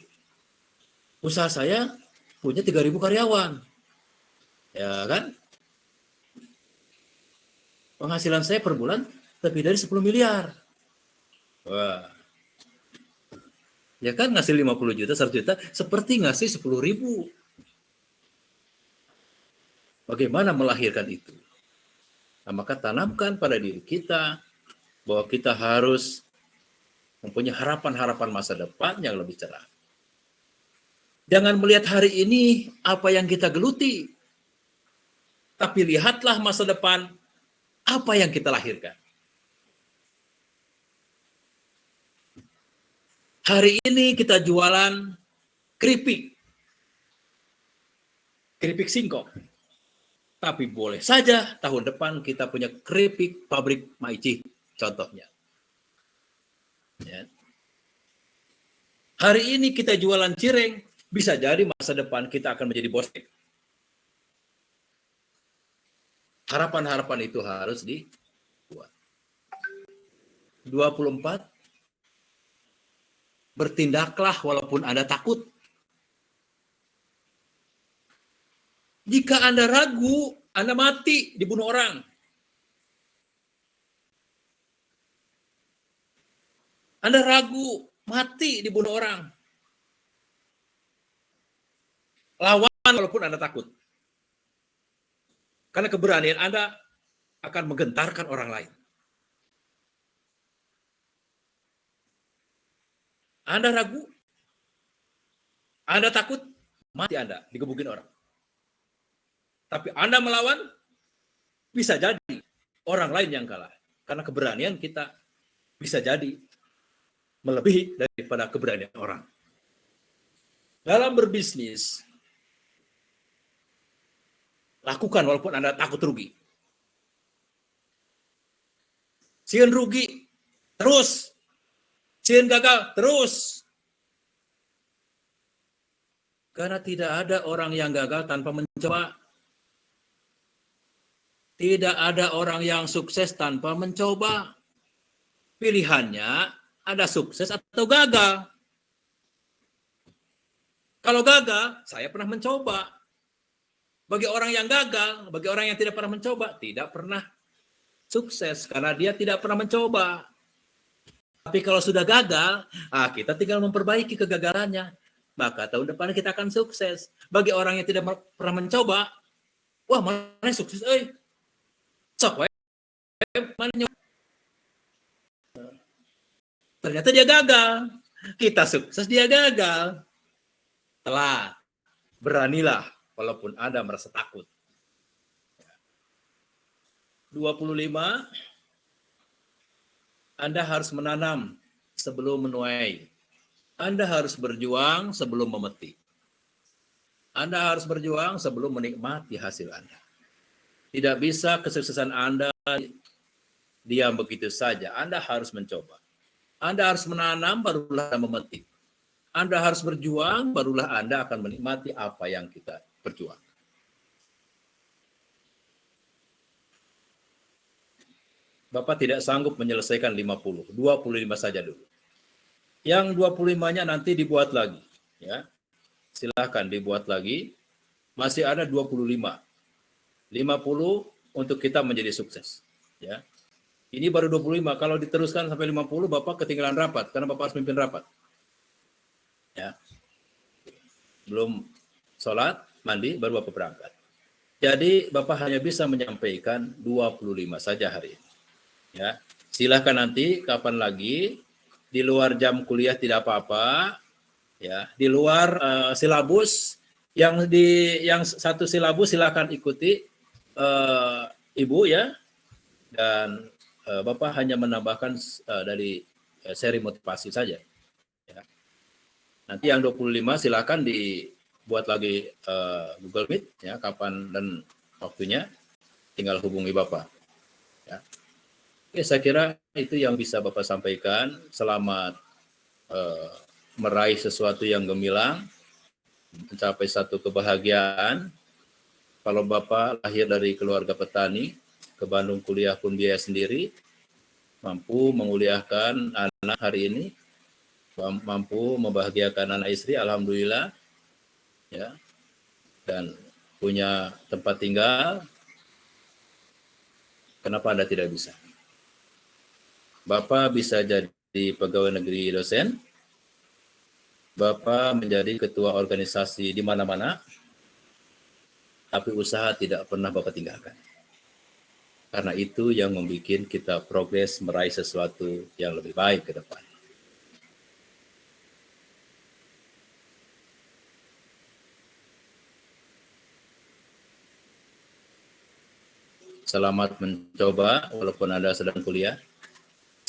usaha saya punya 3.000 karyawan. Ya kan? Penghasilan saya per bulan lebih dari 10 miliar. Wah. Ya kan ngasih 50 juta, 100 juta, seperti ngasih 10.000. Bagaimana melahirkan itu? Nah, maka tanamkan pada diri kita bahwa kita harus mempunyai harapan-harapan masa depan yang lebih cerah. Jangan melihat hari ini apa yang kita geluti, tapi lihatlah masa depan apa yang kita lahirkan. Hari ini kita jualan keripik singkong. Tapi boleh saja tahun depan kita punya keripik pabrik Maici, contohnya. Ya. Hari ini kita jualan cireng, bisa jadi masa depan kita akan menjadi bos. Harapan-harapan itu harus dibuat. 24, bertindaklah walaupun Anda takut. Jika Anda ragu, Anda mati, dibunuh orang. Anda ragu, mati, dibunuh orang. Lawan walaupun Anda takut. Karena keberanian Anda akan menggentarkan orang lain. Anda ragu, Anda takut, mati Anda, digebukin orang. Tapi Anda melawan, bisa jadi orang lain yang kalah. Karena keberanian kita bisa jadi melebihi daripada keberanian orang. Dalam berbisnis, lakukan walaupun Anda takut rugi. Sieun rugi, terus. Sieun gagal, terus. Karena tidak ada orang yang gagal tanpa mencoba. Tidak ada orang yang sukses tanpa mencoba. Pilihannya ada sukses atau gagal. Kalau gagal, saya pernah mencoba. Bagi orang yang gagal, bagi orang yang tidak pernah mencoba, tidak pernah sukses karena dia tidak pernah mencoba. Tapi kalau sudah gagal, kita tinggal memperbaiki kegagalannya. Maka tahun depan kita akan sukses. Bagi orang yang tidak pernah mencoba, wah mana sukses, sok mana nyoba. Ternyata dia gagal. Kita sukses, dia gagal. Telat. Beranilah walaupun Anda merasa takut. 25, Anda harus menanam sebelum menuai. Anda harus berjuang sebelum memetik. Anda harus berjuang sebelum menikmati hasil Anda. Tidak bisa kesuksesan Anda diam begitu saja. Anda harus mencoba. Anda harus menanam, barulah memetik. Anda harus berjuang, barulah Anda akan menikmati apa yang kita berjuang. Bapak tidak sanggup menyelesaikan 50, 25 saja dulu. Yang 25-nya nanti dibuat lagi. Ya. Silahkan dibuat lagi. Masih ada 25. 50 untuk kita menjadi sukses. Ya. Ini baru 25. Kalau diteruskan sampai 50, Bapak ketinggalan rapat. Karena Bapak harus memimpin rapat. Ya. Belum sholat, mandi, baru Bapak berangkat. Jadi Bapak hanya bisa menyampaikan 25 saja hari ini. Ya. Silahkan nanti kapan lagi, di luar jam kuliah tidak apa-apa. Ya. Di luar silabus, yang satu silabus silahkan ikuti Ibu ya. Dan Bapak hanya menambahkan dari seri motivasi saja. Ya. Nanti yang 25 silakan dibuat lagi Google Meet ya, kapan dan waktunya tinggal hubungi Bapak. Ya. Oke, saya kira itu yang bisa Bapak sampaikan. Selamat meraih sesuatu yang gemilang, mencapai satu kebahagiaan. Kalau Bapak lahir dari keluarga petani, ke Bandung kuliah pun biaya sendiri, mampu menguliahkan anak hari ini, mampu membahagiakan anak istri, alhamdulillah, ya, dan punya tempat tinggal, kenapa Anda tidak bisa? Bapak bisa jadi pegawai negeri dosen, Bapak menjadi ketua organisasi di mana-mana, tapi usaha tidak pernah Bapak tinggalkan. Karena itu yang membuat kita progres meraih sesuatu yang lebih baik ke depan. Selamat mencoba walaupun Anda sedang kuliah.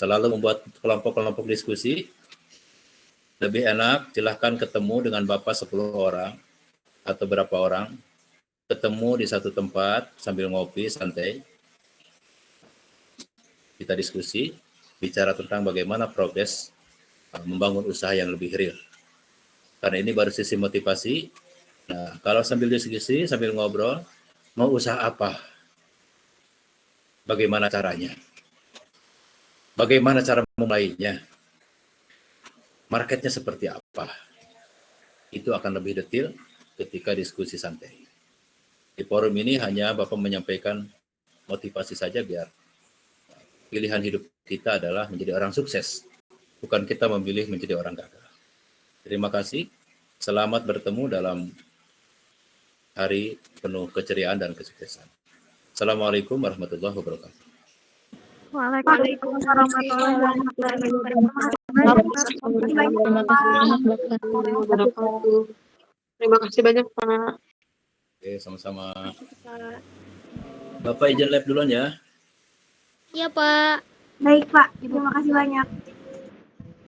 Selalu membuat kelompok-kelompok diskusi. Lebih enak silahkan ketemu dengan Bapak 10 orang atau berapa orang. Ketemu di satu tempat sambil ngopi santai. Kita diskusi, bicara tentang bagaimana progres membangun usaha yang lebih real. Karena ini baru sisi motivasi. Nah, kalau sambil diskusi, sambil ngobrol, mau usaha apa? Bagaimana caranya? Bagaimana cara memulainya? Marketnya seperti apa? Itu akan lebih detail ketika diskusi santai. Di forum ini hanya Bapak menyampaikan motivasi saja biar pilihan hidup kita adalah menjadi orang sukses. Bukan kita memilih menjadi orang gagal. Terima kasih. Selamat bertemu dalam hari penuh keceriaan dan kesuksesan. Assalamualaikum warahmatullahi wabarakatuh. Waalaikumsalam warahmatullahi wabarakatuh. Terima kasih banyak Pak. Oke, sama-sama. Pak. Bapak izin live duluan ya. Iya, Pak. Baik, Pak. Terima kasih banyak.